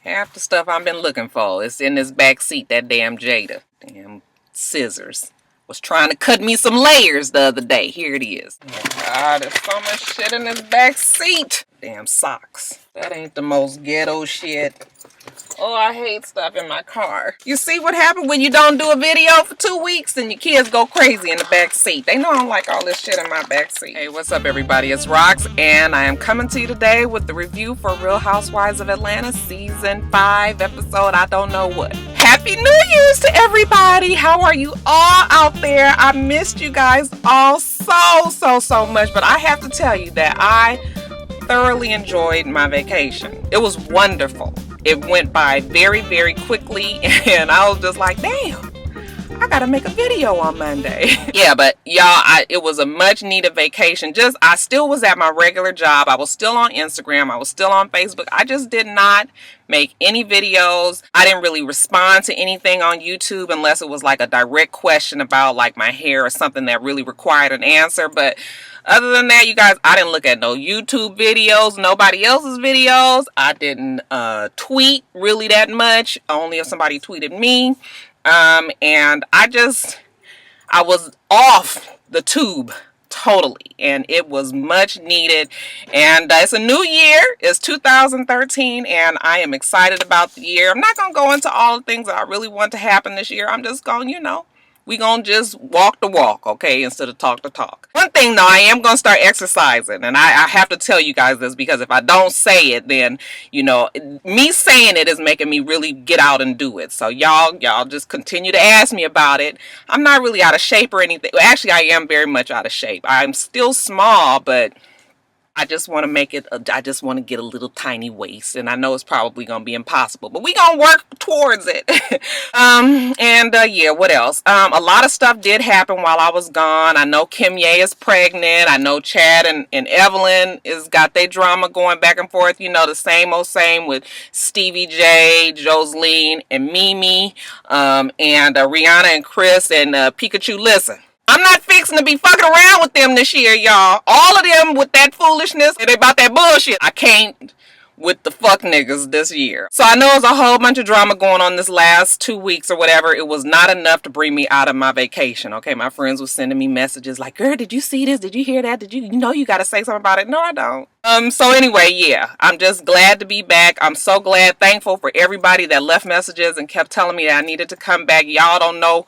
Half the stuff I've been looking for is in this back seat. That damn Jada. Damn scissors. Was trying to cut me some layers the other day. Here it is. Oh God, there's so much shit in this back seat. Damn socks. That ain't the most ghetto shit. Oh, I hate stuff in my car. You see what happened when you don't do a video for 2 weeks and your kids go crazy in the back seat. They know I don't like all this shit in my back seat. Hey, what's up everybody? It's Rox and I am coming to you today with the review for Real Housewives of Atlanta Season 5 episode I don't know what. Happy New Year's to everybody. How are you all out there? I missed you guys all so much, but I have to tell you that I thoroughly enjoyed my vacation. It was wonderful. It went by very quickly and I was just like, damn, I gotta make a video on Monday. Yeah, but y'all, it was a much needed vacation. I still was at my regular job. I was still on Instagram. I was still on Facebook. I just did not make any videos. I didn't really respond to anything on YouTube unless it was like a direct question about like my hair or something that really required an answer. But other than that, you guys, I didn't look at no YouTube videos, nobody else's videos. I didn't tweet really that much, only if somebody tweeted me. And I was off the tube totally, and it was much needed. And it's a new year. It's 2013 and I am excited about the year. I'm not gonna go into all the things that I really want to happen this year. I'm just gonna, we gonna just walk the walk, okay, instead of talk the talk. One thing though, I am gonna start exercising, and I have to tell you guys this, because if I don't say it, then me saying it is making me really get out and do it. So y'all just continue to ask me about it. I'm not really out of shape or anything. Actually, I am very much out of shape. I'm still small, but I just want to make it, I just want to get a little tiny waist, and I know it's probably going to be impossible, but we going to work towards it. Yeah, what else? A lot of stuff did happen while I was gone. I know Kim Ye is pregnant. I know Chad and Evelyn got their drama going back and forth. The same old same with Stevie J, Joseline, and Mimi, and Rihanna and Chris and Pikachu. Listen, I'm not fixing to be fucking around with them this year, y'all. All of them with that foolishness and about that bullshit. I can't with the fuck niggas this year. So I know there's a whole bunch of drama going on this last 2 weeks or whatever. It was not enough to bring me out of my vacation. Okay, my friends were sending me messages like, girl, did you see this? Did you hear that? Did you gotta say something about it? No, I don't. So anyway, yeah, I'm just glad to be back. I'm so glad, thankful for everybody that left messages and kept telling me that I needed to come back. Y'all don't know.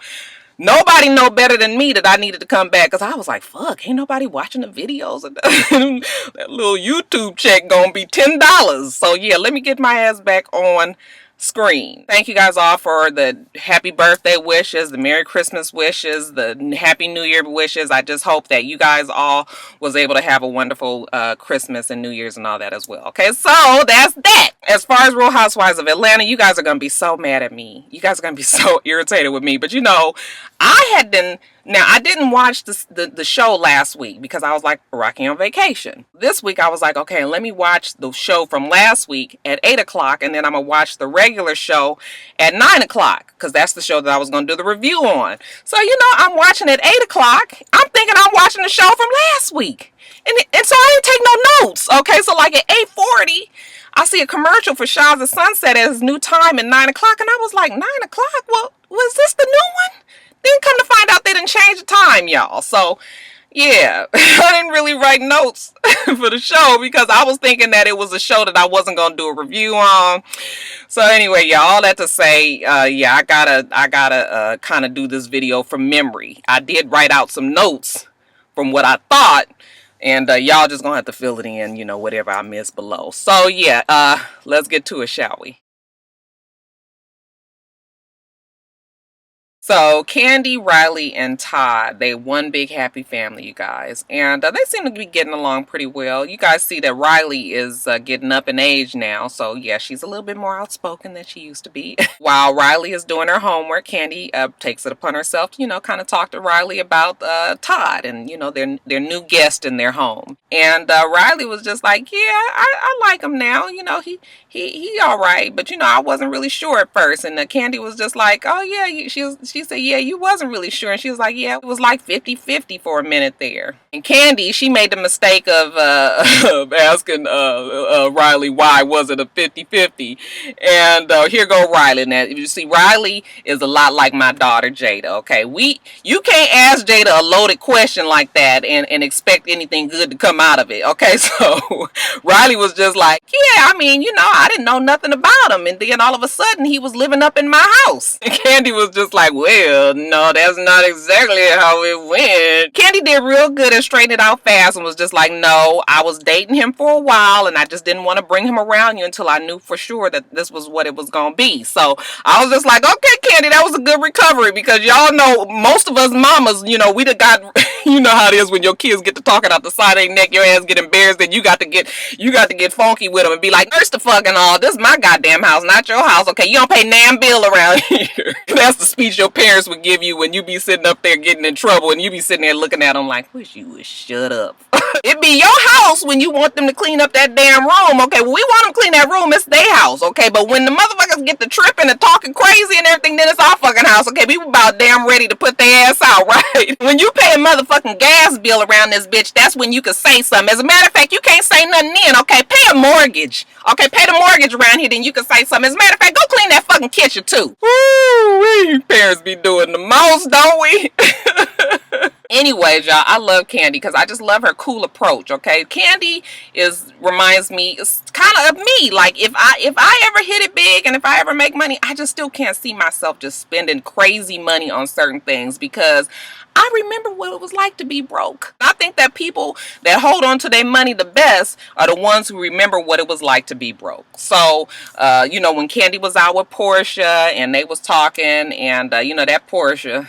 Nobody know better than me that I needed to come back, because I was like, fuck, ain't nobody watching the videos. That little YouTube check gonna be $10. So yeah, let me get my ass back on screen. Thank you guys all for the happy birthday wishes, the Merry Christmas wishes, the Happy New Year wishes. I just hope that you guys all was able to have a wonderful Christmas and New Year's and all that as well. Okay, so that's that. As far as Real Housewives of Atlanta, you guys are going to be so mad at me. You guys are going to be so irritated with me. But I didn't watch the show last week because I was like rocking on vacation. This week I was like, okay, let me watch the show from last week at 8 o'clock, and then I'm going to watch the regular show at 9 o'clock, because that's the show that I was going to do the review on. So, I'm watching at 8 o'clock. I'm thinking I'm watching the show from last week. And so I didn't take no notes. Okay, so like at 8:40, I see a commercial for Shaw's of Sunset at his new time at 9 o'clock, and I was like, 9 o'clock? Well, was this the new one? Then come to find out they didn't change the time, y'all. So, yeah, I didn't really write notes for the show because I was thinking that it was a show that I wasn't going to do a review on. So anyway, y'all, all that to say, yeah, I gotta kind of do this video from memory. I did write out some notes from what I thought, and y'all just gonna have to fill it in, whatever I missed below. So yeah, let's get to it, shall we? So Candy, Riley, and Todd, they one big happy family, you guys. And they seem to be getting along pretty well. You guys see that Riley is getting up in age now. So yeah, she's a little bit more outspoken than she used to be. While Riley is doing her homework, Candy takes it upon herself to, kind of talk to Riley about Todd and, their new guest in their home. And Riley was just like, yeah, I like him now. He all right. But, I wasn't really sure at first. And Candy was just like, oh yeah, she said, yeah, you wasn't really sure. And she was like, yeah, it was like 50-50 for a minute there. And Candy, she made the mistake of of asking Riley why was it a 50-50. And here go Riley. Now, you see, Riley is a lot like my daughter Jada. Okay, you can't ask Jada a loaded question like that and expect anything good to come out of it. Okay, so Riley was just like, yeah, I mean, I didn't know nothing about him, and then all of a sudden he was living up in my house. And Candy was just like, well, no, that's not exactly how it went. Candy did real good and straightened it out fast and was just like, no, I was dating him for a while and I just didn't want to bring him around you until I knew for sure that this was what it was gonna be. So I was just like, okay, Candy, that was a good recovery, because y'all know most of us mamas, we done got you know how it is when your kids get to talking out the side of their neck, your ass get embarrassed, and you got to get funky with them and be like, nurse the fucking all, this is my goddamn house, not your house. Okay, you don't pay damn bill around here. That's the speech your parents would give you when you be sitting up there getting in trouble and you be sitting there looking at them like, wish you would shut up. It be your house when you want them to clean up that damn room. Okay, when we want them to clean that room, it's their house. Okay, but when the motherfuckers get to tripping and talking crazy and everything, then it's our fucking house. Okay, we about damn ready to put their ass out, right? When you pay a motherfucking gas bill around this bitch, that's when you can say something. As a matter of fact, you can't say nothing then. Okay, pay a mortgage. Okay, pay the mortgage around here, then you can say something. As a matter of fact, go clean that fucking kitchen too. Woo, parents be doing the most, don't we? Anyways, y'all, I love Candy because I just love her cool approach. Okay, Candy reminds me, it's kind of me. Like if I ever hit it big and if I ever make money, I just still can't see myself just spending crazy money on certain things, because I remember what it was like to be broke. I think that people that hold on to their money the best are the ones who remember what it was like to be broke. So, when Candy was out with Portia and they was talking, and that Portia.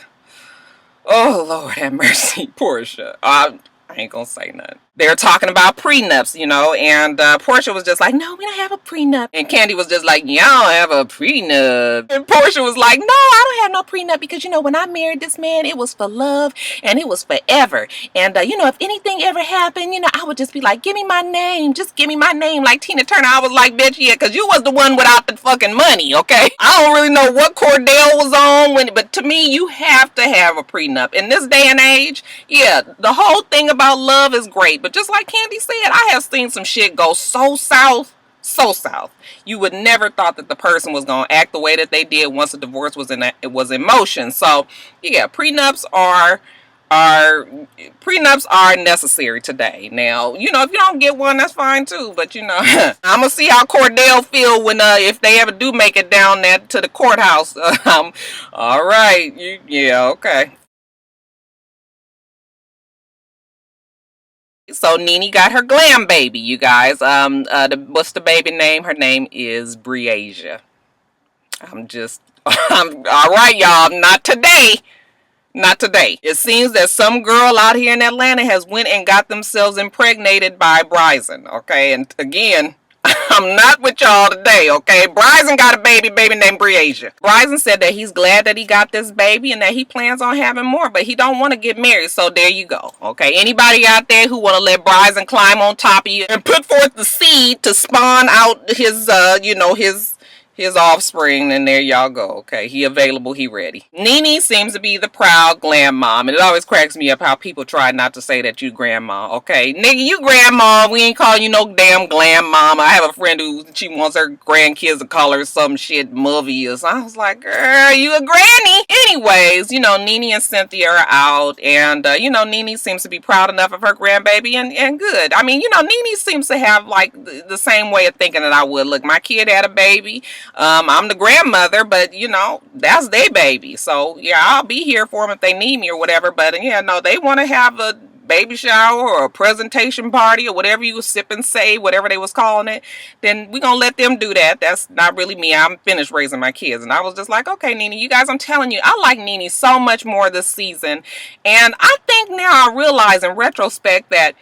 Oh, Lord have mercy, Portia. I ain't gonna say nothing. They're talking about prenups, and Portia was just like, no, we don't have a prenup. And Candy was just like, y'all don't have a prenup. And Portia was like, no, I don't have no prenup, because, when I married this man, it was for love and it was forever. And, if anything ever happened, I would just be like, give me my name. Just give me my name, like Tina Turner. I was like, bitch, yeah, because you was the one without the fucking money, okay? I don't really know what Cordell was on, but to me, you have to have a prenup. In this day and age, yeah, the whole thing about love is great. But just like Candy said, I have seen some shit go so south. You would never thought that the person was going to act the way that they did once the divorce was in motion. So, yeah, prenups are necessary today. Now, if you don't get one, that's fine too. But I'm gonna see how Cordell feel when if they ever do make it down there to the courthouse. All right, yeah, okay. So Nene got her glam baby, you guys. What's the baby name? Her name is Briasia. I'm all right, y'all. Not today. Not today. It seems that some girl out here in Atlanta has went and got themselves impregnated by Bryson. Okay, and again, I'm not with y'all today, okay? Bryson got a baby named Briasia. Bryson said that he's glad that he got this baby and that he plans on having more, but he don't want to get married, so there you go, okay? Anybody out there who want to let Bryson climb on top of you and put forth the seed to spawn out his offspring, and there y'all go, okay? He available, he ready. Nene seems to be the proud glam mom, and it always cracks me up how people try not to say that you grandma, okay? Nigga, you grandma, we ain't calling you no damn glam mom. I have a friend who, she wants her grandkids to call her some shit movie or something. I was like, girl, you a granny. Anyways, Nene and Cynthia are out, and, Nene seems to be proud enough of her grandbaby, and good. I mean, Nene seems to have, like, the same way of thinking that I would. Look, my kid had a baby. I'm the grandmother, but that's their baby. So yeah, I'll be here for them if they need me or whatever. But yeah, no, they want to have a baby shower or a presentation party or whatever you sip and say, whatever they was calling it, then we gonna let them do that. That's not really me. I'm finished raising my kids. And I was just like, okay, Nene, you guys, I'm telling you, I like Nene so much more this season. And I think now I realize in retrospect that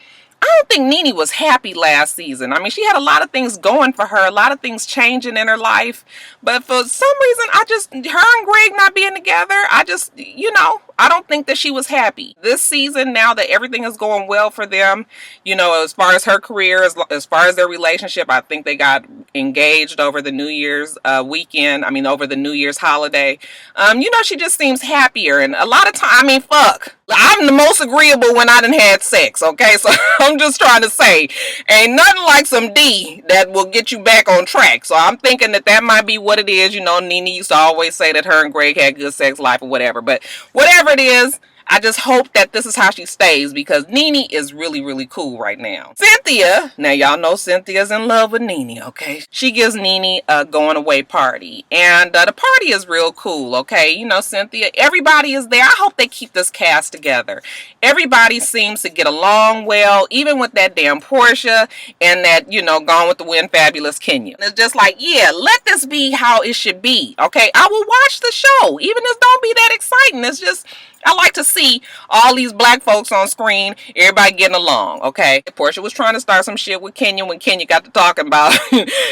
I don't think Nene was happy last season. I mean, she had a lot of things going for her, a lot of things changing in her life. But for some reason, her and Greg not being together, I I don't think that she was happy. This season, now that everything is going well for them, you know, as far as her career, as far as their relationship, I think they got engaged over the New Year's weekend. I mean, over the New Year's holiday. You know, she just seems happier. And a lot of time, I mean, fuck. I'm the most agreeable when I done had sex, okay? So I'm just trying to say, ain't nothing like some D that will get you back on track. So I'm thinking that that might be what it is. You know, Nene used to always say that her and Greg had good sex life or whatever. But whatever it is, I just hope that this is how she stays, because Nene is really, really cool right now. Cynthia, now y'all know Cynthia's in love with Nene, okay? She gives Nene a going away party, and the party is real cool, okay? You know, Cynthia, everybody is there. I hope they keep this cast together. Everybody seems to get along well, even with that damn Portia and that, you know, Gone with the Wind fabulous Kenya. It's just like, yeah, let this be how it should be, okay? I will watch the show, even if it don't be that exciting. It's just, I like to see all these black folks on screen, everybody getting along, okay? Portia was trying to start some shit with Kenya when Kenya got to talking about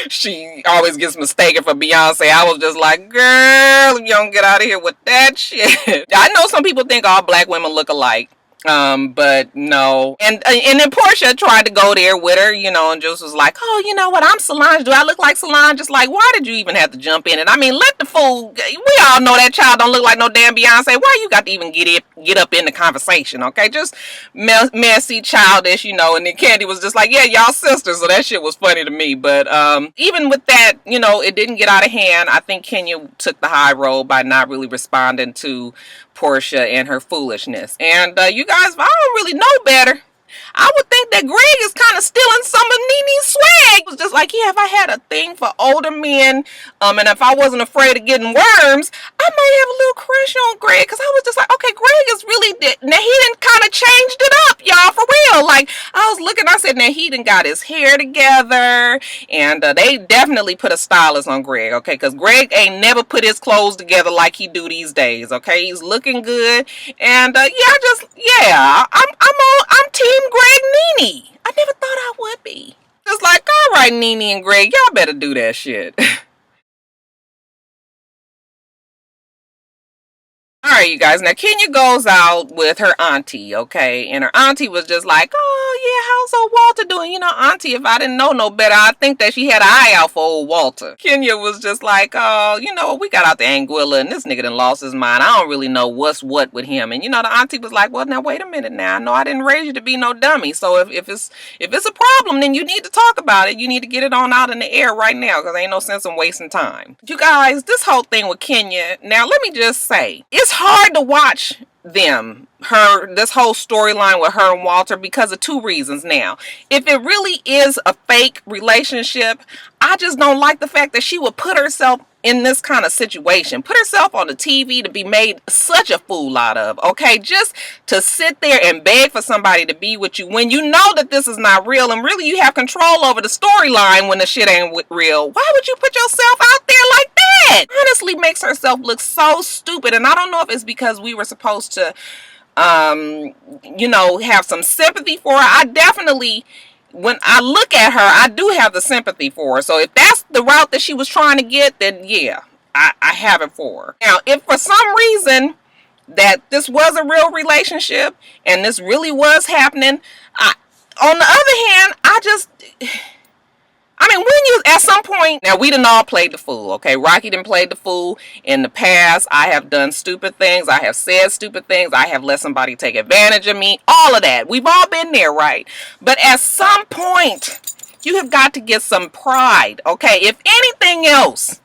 she always gets mistaken for Beyonce. I was just like, girl, if you don't get out of here with that shit. I know some people think all black women look alike. But no. And then Portia tried to go there with her, you know, and just was like, oh, you know what, I'm Solange. Do I look like Solange? Just like, why did you even have to jump in? And I mean, let the fool, we all know that child don't look like no damn Beyonce. Why you got to even get up in the conversation, okay? Just messy, childish, you know. And then Candy was just like, yeah, y'all sisters. So that shit was funny to me. But even with that, you know, it didn't get out of hand. I think Kenya took the high road by not really responding to Portia and her foolishness. And you guys, I don't really know better. I would think that Greg is kind of stealing some of Nene's swag. It was just like, yeah, if I had a thing for older men, and if I wasn't afraid of getting worms, I might have a little crush on Greg. Because I was just like, okay, Greg is really, now he done kind of changed it up, y'all, for real. Like, I was looking, I said, now he done got his hair together, and they definitely put a stylist on Greg, okay? Because Greg ain't never put his clothes together like he do these days, okay? He's looking good, and yeah, I'm team Greg Nene. I never thought I would be. Just like, all right, Nene and Greg, y'all better do that shit. Alright, you guys, now Kenya goes out with her auntie, okay? And her auntie was just like, oh, yeah, how's old Walter doing? You know, auntie, if I didn't know no better, I think that she had an eye out for old Walter. Kenya was just like, oh, you know, we got out the Anguilla, and this nigga done lost his mind. I don't really know what's what with him. And, you know, the auntie was like, well, now, wait a minute now. I know I didn't raise you to be no dummy. So if it's a problem, then you need to talk about it. You need to get it on out in the air right now, because ain't no sense in wasting time. You guys, this whole thing with Kenya, now, let me just say, it's hard to watch this whole storyline with her and Walter because of two reasons. Now, if it really is a fake relationship, I just don't like the fact that she would put herself in this kind of situation, put herself on the TV to be made such a fool out of, okay? Just to sit there and beg for somebody to be with you when you know that this is not real, and really you have control over the storyline when the shit ain't real. Why would you put yourself out there like that? Honestly, makes herself look so stupid. And I don't know if it's because we were supposed to you know, have some sympathy for her. I definitely, when I look at her, I do have the sympathy for her. So if that's the route that she was trying to get, then yeah, I have it for her. Now, if for some reason that this was a real relationship and this really was happening, on the other hand, I mean, when you, at some point, now we done all played the fool, okay? Rocky done played the fool in the past. I have done stupid things. I have said stupid things. I have let somebody take advantage of me. All of that. We've all been there, right? But at some point, you have got to get some pride, okay? If anything else,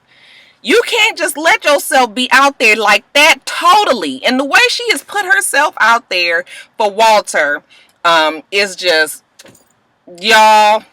you can't just let yourself be out there like that totally. And the way she has put herself out there for Walter is just, y'all,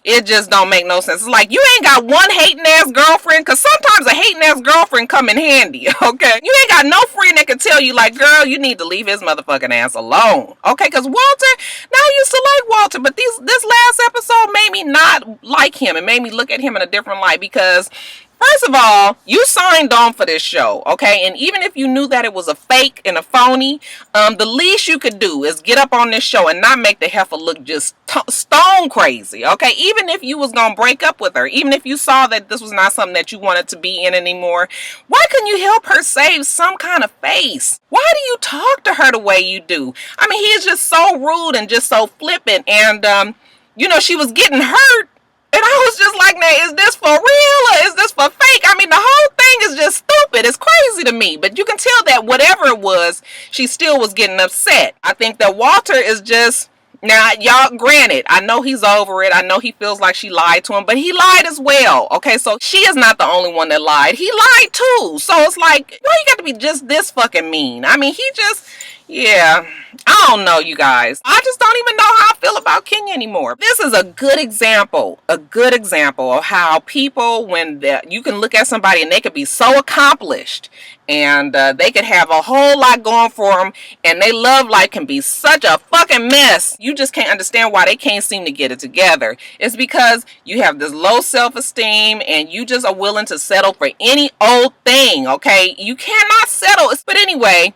it just don't make no sense. It's like, you ain't got one hating ass girlfriend, because sometimes a hating ass girlfriend come in handy, okay? You ain't got no friend that can tell you, like, girl, you need to leave his motherfucking ass alone, okay? Because Walter, now I used to like Walter, but this last episode made me not like him. It made me look at him in a different light, because First of all, you signed on for this show, okay? And even if you knew that it was a fake and a phony, the least you could do is get up on this show and not make the heifer look just stone crazy, okay? Even if you was gonna break up with her, even if you saw that this was not something that you wanted to be in anymore, why couldn't you help her save some kind of face? Why do you talk to her the way you do? I mean, he is just so rude and just so flippant, and you know, she was getting hurt. And I was just like, now, is this for real or is this for fake? I mean, the whole thing is just stupid. It's crazy to me. But you can tell that whatever it was, she still was getting upset. I think that Walter is just... Now, y'all, granted, I know he's over it. I know he feels like she lied to him, but he lied as well. Okay, so she is not the only one that lied. He lied too. So it's like, why you got to be just this fucking mean? I mean, he just... Yeah, I don't know, you guys. I just don't even know how I feel about Kenya anymore. This is a good example of how people, when you can look at somebody and they could be so accomplished and they could have a whole lot going for them, and their love life can be such a fucking mess. You just can't understand why they can't seem to get it together. It's because you have this low self-esteem and you just are willing to settle for any old thing, okay? You cannot settle. But anyway,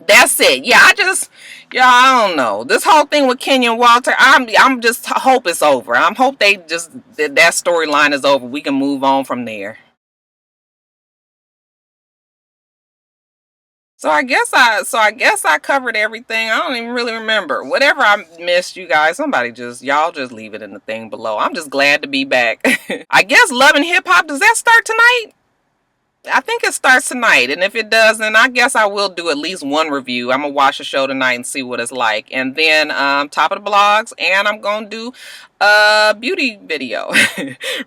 that's it. Yeah, I don't know. This whole thing with Kenya and Walter, I'm just hope it's over. I hope they just that storyline is over. We can move on from there. So I guess I covered everything. I don't even really remember. Whatever I missed, you guys, y'all just leave it in the thing below. I'm just glad to be back. I guess Love and Hip Hop, does that start tonight? I think it starts tonight, and if it does, then I guess I will do at least one review. I'm gonna watch the show tonight and see what it's like, and then top of the blogs, and I'm gonna do a beauty video.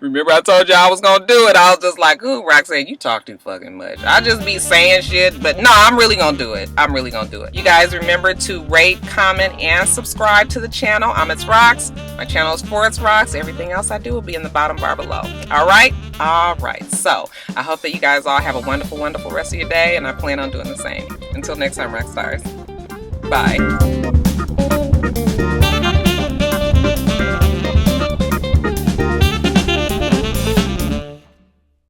Remember I told you I was gonna do it? I was just like, ooh, Roxanne, you talk too fucking much. I just be saying shit, but no, I'm really gonna do it. I'm really gonna do it. You guys remember to rate, comment, and subscribe to the channel. I'm itsrox. My channel is for itsrox. Everything else I do will be in the bottom bar below. All right. So I hope that you guys all have a wonderful, wonderful rest of your day, and I plan on doing the same. Until next time, Roxstars. Bye.